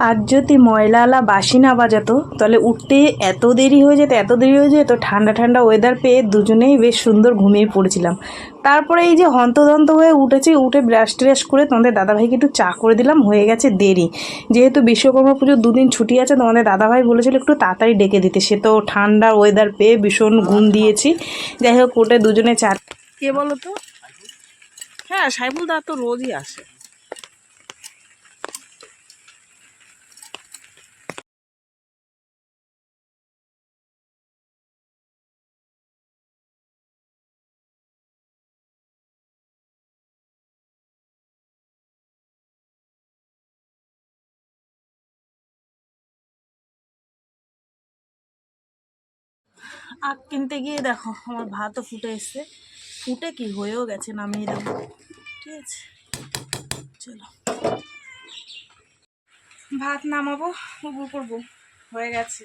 আর যদি ময়লাওয়ালা বাসি না বাজাতো তাহলে উঠতে এত দেরি হয়ে যেত, ঠান্ডা ঠান্ডা ওয়েদার পেয়ে দুজনেই বেশ সুন্দর ঘুমিয়ে পড়েছিলাম। তারপরে এই যে হন্তদন্ত হয়ে উঠেছি, উঠে ব্রাশ ট্রাশ করে তোমাদের দাদাভাইকে একটু চা করে দিলাম, হয়ে গেছে দেরি। যেহেতু বিশ্বকর্মা পুজো দুদিন ছুটি আছে, তোমাদের দাদাভাই বলেছিল একটু তাড়াতাড়ি ডেকে দিতে, সে তো ঠান্ডা ওয়েদার পেয়ে ভীষণ ঘুম দিয়েছি। যাই হোক, উঠে দুজনে চা। কে বলো তো? হ্যাঁ, সাইফুল দা তো রোজই আসে। আখ কিনতে গিয়ে দেখো আমার ভাতও ফুটে এসছে, ফুটে কি হয়েও গেছে, নামিয়ে দেবো। ঠিক আছে, চলো ভাত নামাবো, উবু করবো, হয়ে গেছে।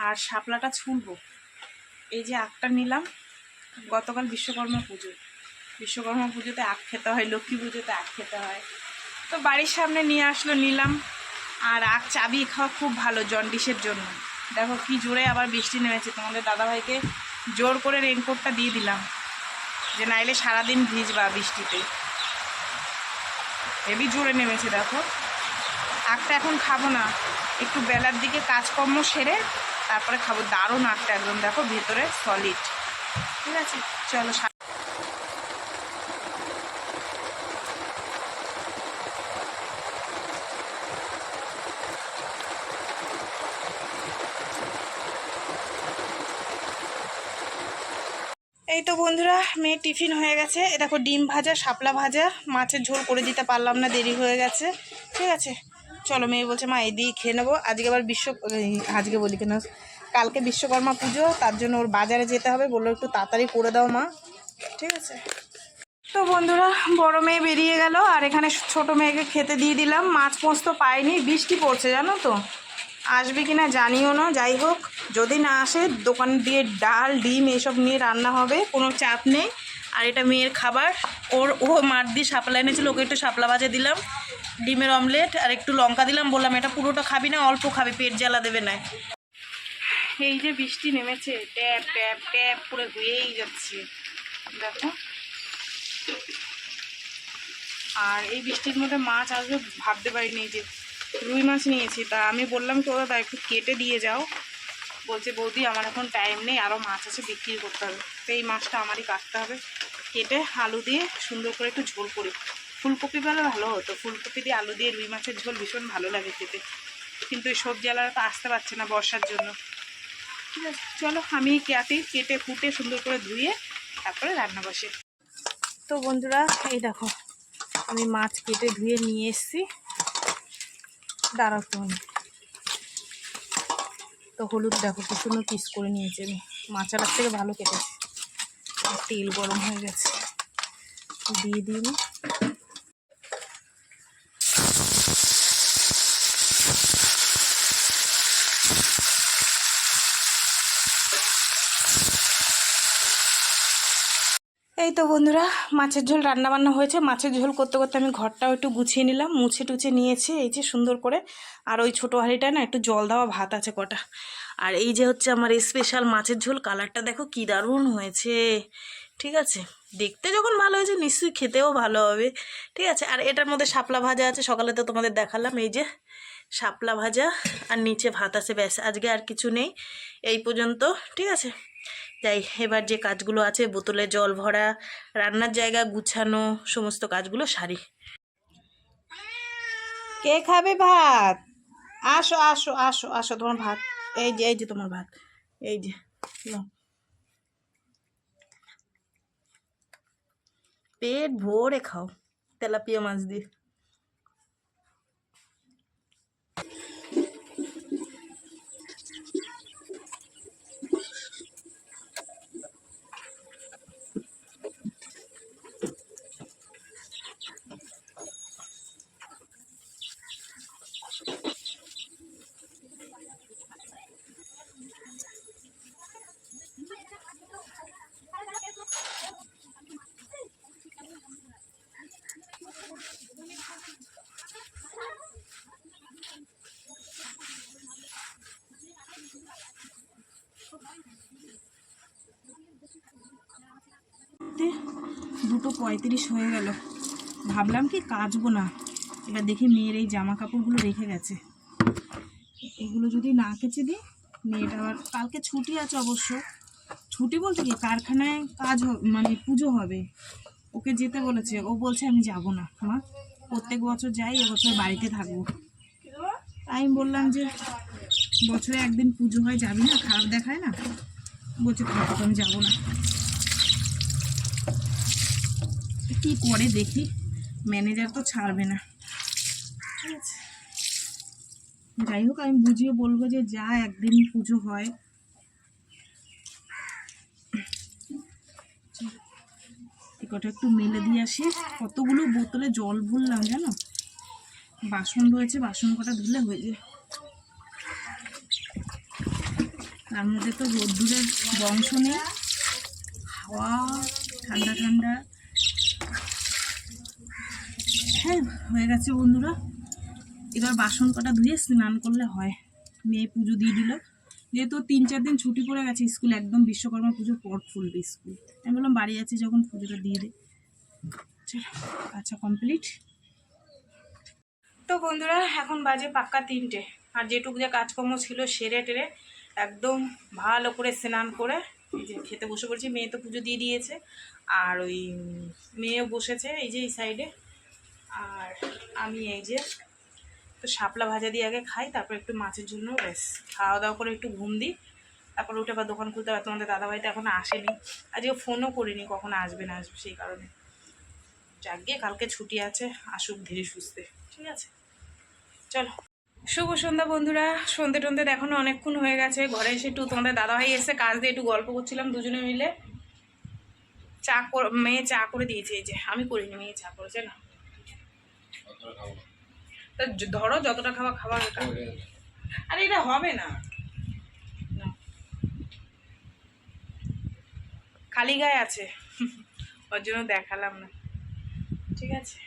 আর শাপলাটা ছুলবো। এই যে আখটা নিলাম, গতকাল বিশ্বকর্মা পুজোতে আখ খেতে হয়, লক্ষ্মী পুজোতে আখ খেতে হয়, তো বাড়ির সামনে নিয়ে আসলো, নিলাম। আর আখ চাবি খাওয়া খুব ভালো জন্ডিসের জন্য। দেখো কি জোরে আবার বৃষ্টি নেমেছে, তোমাদের দাদাভাইকে জোর করে রেনকোটটা দিয়ে দিলাম, যে নাইলে সারাদিন ভিজবা বৃষ্টিতে। হেবি জোরে নেমেছে দেখো। আখটা এখন খাবো না, একটু বেলার দিকে কাজকর্ম সেরে তারপরে খাবো। দারুণ আখটা একদম, দেখো ভেতরে সলিড। ঠিক আছে, চলো। এই তো বন্ধুরা, মেয়ের টিফিন হয়ে গেছে। এ দেখো ডিম ভাজা, শাপলা ভাজা, মাছের ঝোল করে দিতে পারলাম না, দেরি হয়ে গেছে। ঠিক আছে, চলো। মেয়ে বলছে মা এই দিয়ে খেয়ে নেবো, আজকে আবার আজকে বলি কেন, কালকে বিশ্বকর্মা পুজো, তার জন্য ওর বাজারে যেতে হবে, বললো একটু তাড়াতাড়ি করে দাও মা। ঠিক আছে, তো বন্ধুরা বড় মেয়ে বেরিয়ে গেল, আর এখানে ছোট মেয়েকে খেতে দিয়ে দিলাম। মাছ পোস্ত পাইনি, বৃষ্টি পড়ছে জানো তো, আসবে কিনা জানিও না। যাই হোক, যদি না আসে দোকান দিয়ে ডাল ডিম এসব নিয়ে রান্না হবে, কোনো চাপ নেই। আর এটা মেয়ের খাবার, ও মাঠ দিয়ে শাপলা এনেছিল, ওকে একটু শাপলা ভাজা দিলাম, ডিমের অমলেট আর একটু লঙ্কা দিলাম, বললাম এটা পুরোটা খাবি না, অল্প খাবি, পেট জ্বালা দেবে না। এই যে বৃষ্টি নেমেছে, ট্যাপ ট্যাপ ট্যাপ করে হয়েই যাচ্ছে দেখো। আর এই বৃষ্টির মধ্যে মাছ আসবে ভাবতে পারিনি। যে রুই মাছ নিয়েছি, তা আমি বললাম কি দাদা একটু কেটে দিয়ে যাও, বলছে বৌদি আমার এখন টাইম নেই, আরও মাছ আছে বিক্রি করতে হবে। তো এই মাছটা আমারই কাটতে হবে, কেটে আলু দিয়ে সুন্দর করে একটু ঝোল করি। ফুলকপি পেলে ভালো হতো, ফুলকপি দিয়ে আলু দিয়ে রুই মাছের ঝোল ভীষণ ভালো লাগে খেতে, কিন্তু এই সবজি আলাদা তো আসতে পারছে না বর্ষার জন্য। ঠিক আছে, চলো আমি কেটে ফুটে সুন্দর করে ধুয়ে তারপরে রান্না বসে। তো বন্ধুরা এই দেখো, আমি মাছ কেটে ধুয়ে নিয়ে এসেছি, দাঁড়াও তুমি। তো হলুদ দেখো কি সুন্দর পিস করে নিয়েছি আমি, মাছালার থেকে ভালো কেটেছি। তেল গরম হয়ে গেছে, দিয়ে দিই। এই তো বন্ধুরা মাছের ঝোল রান্নাবান্না হয়েছে। মাছের ঝোল করতে করতে আমি ঘরটাও একটু গুছিয়ে নিলাম, মুছে টুছে নিয়েছি এই যে সুন্দর করে। আর ওই ছোটো হাঁড়িটায় না একটু জল দেওয়া ভাত আছে কটা। আর এই যে হচ্ছে আমার স্পেশাল মাছের ঝোল, কালারটা দেখো কি দারুণ হয়েছে। ঠিক আছে, দেখতে যখন ভালো হয়েছে নিশ্চয়ই খেতেও ভালো হবে। ঠিক আছে, আর এটার মধ্যে শাপলা ভাজা আছে, সকালে তো তোমাদের দেখালাম, এই যে শাপলা ভাজা, আর নিচে ভাত আছে, ব্যাস আজকে আর কিছু নেই, এই পর্যন্ত। ঠিক আছে, যাই এবার যে কাজগুলো আছে, বোতলে জল ভরা, রান্নার জায়গা গুছানো, সমস্ত কাজগুলো সারি। কে খাবে ভাত? আসো আসো আসো আসো, তোমার ভাত এই যে তোমার ভাত, এই যে নাও। পেট ভরে খাও তেলাপিয়া মাছ দিয়ে। 9:35 হয়ে গেল। ভাবলাম কি কাচবো না, এবার দেখি মেয়ের এই জামা কাপড়গুলো রেখে গেছে, এগুলো যদি না কেচে দিই মেয়েটা আবার কালকে ছুটি আছে। অবশ্য ছুটি বলতে কি কারখানায় কাজ মানে পুজো হবে, ওকে যেতে বলেছে। ও বলছে আমি যাব না মা, প্রত্যেক বছর যাই, এবছর বাড়িতে থাকবো। আমি বললাম যে বছরে একদিন পুজো হয়, যাবি না, খারাপ দেখায় না? বলছে থাকো, আমি যাবো না। কি করে দেখি, ম্যানেজার তো ছাড়বে না। ঠিক আছে, যাই হোক আমি বুঝিয়ে বলবো যে যা, একদিন পুজো হয়। কটা একটু মেলে দিয়ে আসি। কতগুলো বোতলে জল ভরলাম জানো, বাসন রয়েছে, বাসন কটা ধুলে হয়ে যায়। তার মধ্যে তো রোদ্দুরের বংশ নেই, হাওয়া ঠান্ডা ঠান্ডা। হ্যাঁ হয়ে গেছে বন্ধুরা, এবার বাসন কটা ধুয়ে স্নান করলে হয়। মেয়ে পুজো দিয়ে দিল, যেহেতু 3-4 দিন ছুটি পড়ে গেছে স্কুল, একদম বিশ্বকর্মা পুজোর পর খুলবে স্কুল। আমি বললাম বাড়ি আছি যখন পুজোটা দিয়ে দে। আচ্ছা কমপ্লিট। তো বন্ধুরা এখন বাজে পাক্কা 3টে, আর যেটুকু যে কাজকর্ম ছিল সেরে টেরে একদম ভালো করে স্নান করে এই যে খেতে বসে পড়েছি। মেয়ে তো পুজো দিয়ে দিয়েছে, আর ওই মেয়েও বসেছে এই যে এই সাইডে। আর আমি এই যে তো শাপলা ভাজা দিয়ে আগে খাই, তারপর একটু মাছের জন্য ব্যাস খাওয়া দাওয়া করে একটু ঘুম দিই, তারপর উঠে আবার দোকান খুলতে হবে। তোমাদের দাদাভাইটা এখনও আসেনি, আজকে ফোনও করিনি কখন আসবে না আসবে, সেই কারণে যাক গিয়ে কালকে ছুটি আছে, আসুক ধীরে সুস্থে। ঠিক আছে চলো। শুভ সন্ধ্যা বন্ধুরা, সন্ধে টন্ধে এখনো অনেকক্ষণ হয়ে গেছে। ঘরে এসে একটু তোমাদের দাদাভাই এসে কাজ দিয়ে একটু গল্প করছিলাম দুজনে মিলে। মেয়ে চা করে দিয়েছে, এই যে আমি করিনি, মেয়ে চা করেছে না। তা ধরো যতটা খাবার আরে এটা হবে না, খালি গায়ে আছে ওর জন্য দেখালাম না। ঠিক আছে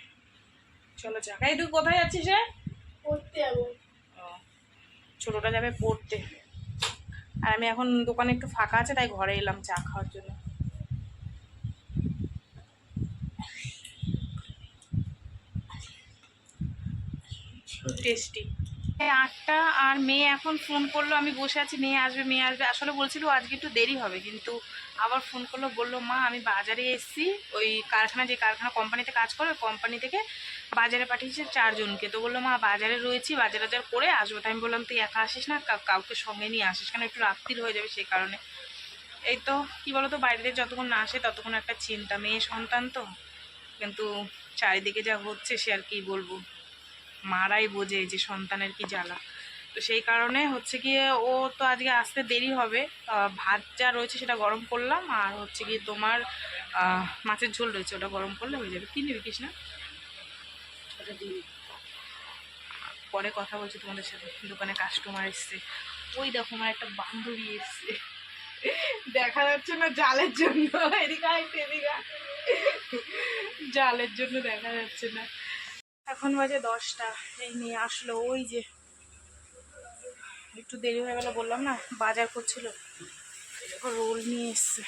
চলো চা খাই। তুই কোথায় যাচ্ছিস রে? পড়তে যাবো। ছোটটা যাবে পড়তে, আর আমি এখন দোকানে একটু ফাঁকা আছে তাই ঘরে এলাম চা খাওয়ার জন্য। টেস্টি। 8টা, আর মেয়ে এখন ফোন করলো, আমি বসে আছি, মেয়ে আসবে মেয়ে আসবে। আসলে বলছিল আজকে একটু দেরি হবে, কিন্তু আবার ফোন করলো, বললো মা আমি বাজারে এসেছি, ওই কারখানা, যে কারখানা কোম্পানিতে কাজ করে, কোম্পানি থেকে বাজারে পাঠিয়েছে 4 জনকে। তো বললো মা বাজারে রয়েছি, বাজার টাজার করে আসবো। তাই আমি বললাম তুই একা আসিস না, কাউকে সঙ্গে নিয়ে আসিস, কেন একটু রাত্রির হয়ে যাবে, সেই কারণে। এই তো কী বলো তো, বাইরে যতক্ষণ না আসে ততক্ষণ একটা চিন্তা, মেয়ে সন্তান তো, কিন্তু চারিদিকে যা হচ্ছে সে আর কি বলবো, মারাই বোঝে যে সন্তানের কি জ্বালা। তো সেই কারণে হচ্ছে গিয়ে ও তো আজকে আসতে দেরি হবে। ভাত যা রয়েছে সেটা গরম করলাম, আর হচ্ছে গিয়ে তোমার মাছের ঝোল রয়েছে, ওটা গরম করলে হয়ে যাবে। কি নিবি কৃষ্ণা? ওটা দিয়ে পরে কথা বলছি তোমাদের সাথে। দোকানে কাস্টমার এসছে, ওই দেখো আমার একটা বান্ধবী এসছে, দেখা যাচ্ছে না জালের জন্য, জালের জন্য দেখা যাচ্ছে না। এখন বাজে 10টা, এই নিয়ে আসলো, ওই যে একটু দেরি হয়ে গেল বললাম না, বাজার করছিল, রোল নিয়ে এসছে।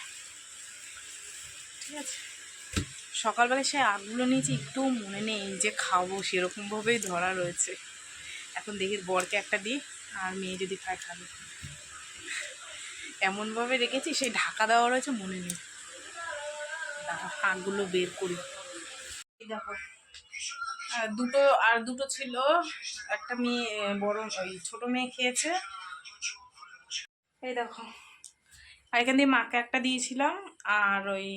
ঠিক আছে, সকালবেলায় সে আগগুলো নিয়েছি, একটু মনে নেই যে খাবো, সেরকমভাবেই ধরা রয়েছে। এখন দেখি বরকে একটা দিই, আর মেয়ে যদি খায় খাবে। এমনভাবে রেখেছি সেই ঢাকা দেওয়া রয়েছে, মনে নেই। আগগুলো বের করি। দেখো আর দুটো ছিল, একটা মেয়ে বড়, ওই ছোট মেয়ে খেয়েছে। এই দেখো, আর এখান দিয়ে মাকে একটা দিয়েছিলাম, আর ওই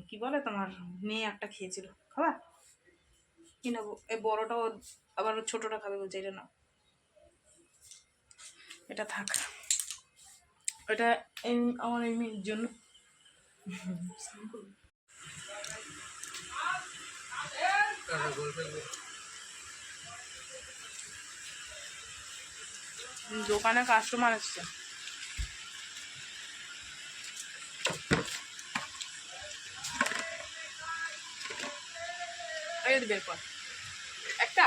কি বলে তোমার মেয়ে একটা খেয়েছিল। খাবা কি নেবো? এই বড়টাও আবার ছোটটা খাবে বলছে, এটা না, এটা থাক, ওটা আমার এই মেয়ের জন্য। দোকানে কাস্টমার আসছে, বের কর একটা।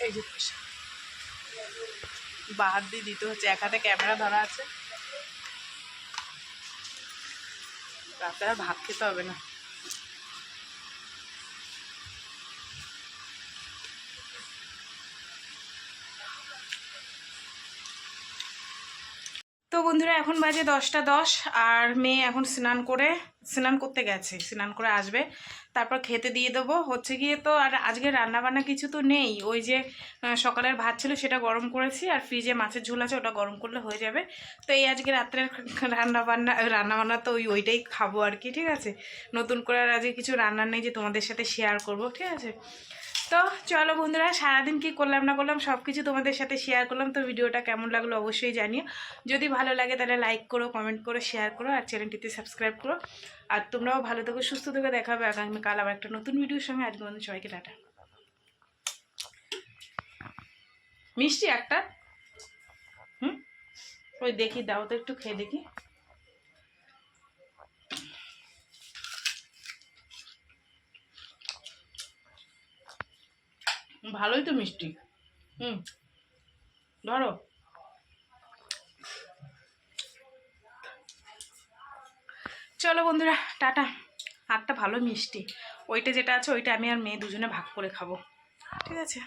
এই যে বাহার দিয়ে দিতে হচ্ছে, এক হাতে ক্যামেরা ধরা আছে। রাতে আর ভাত খেতে হবে না। তো বন্ধুরা এখন বাজে 10টা 10, আর মেয়ে এখন স্নান করতে গেছে, স্নান করে আসবে, তারপর খেতে দিয়ে দেবো। হচ্ছে গিয়ে তো আর আজকে রান্না বান্না কিছু তো নেই, ওই যে সকালের ভাত ছিল সেটা গরম করেছি, আর ফ্রিজে মাছের ঝোল আছে, ওটা গরম করলে হয়ে যাবে। তো এই আজকে রাত্রের রান্না বান্না তো ওইটাই খাবো আর কি, ঠিক আছে। নতুন করে আর আজকে কিছু রান্না নেই যে তোমাদের সাথে শেয়ার করব, ঠিক আছে। তো চলো বন্ধুরা, সারাদিন কি করলাম না করলাম সব কিছু তোমাদের সাথে শেয়ার করলাম। তো ভিডিওটা কেমন লাগলো অবশ্যই জানিও। যদি ভালো লাগে তাহলে লাইক করো, কমেন্ট করো, শেয়ার করো, আর চ্যানেলটিতে সাবস্ক্রাইব করো। আর তোমরাও ভালো থেকো, সুস্থ থেকো, দেখা হবে আগামীকাল আবার একটা নতুন ভিডিওর সঙ্গে। আজকে বন্ধু সবাইকে টাটা। মিষ্টি একটা, ওই দেখি দাও তো, একটু খেয়ে দেখি। ভালোই তো মিষ্টি। ধরো। চলো বন্ধুরা, টাটা। হাতটা ভালো মিষ্টি, ওইটা যেটা আছে ওইটা আমি আর মেয়ে দুজনে ভাগ করে খাবো, ঠিক আছে।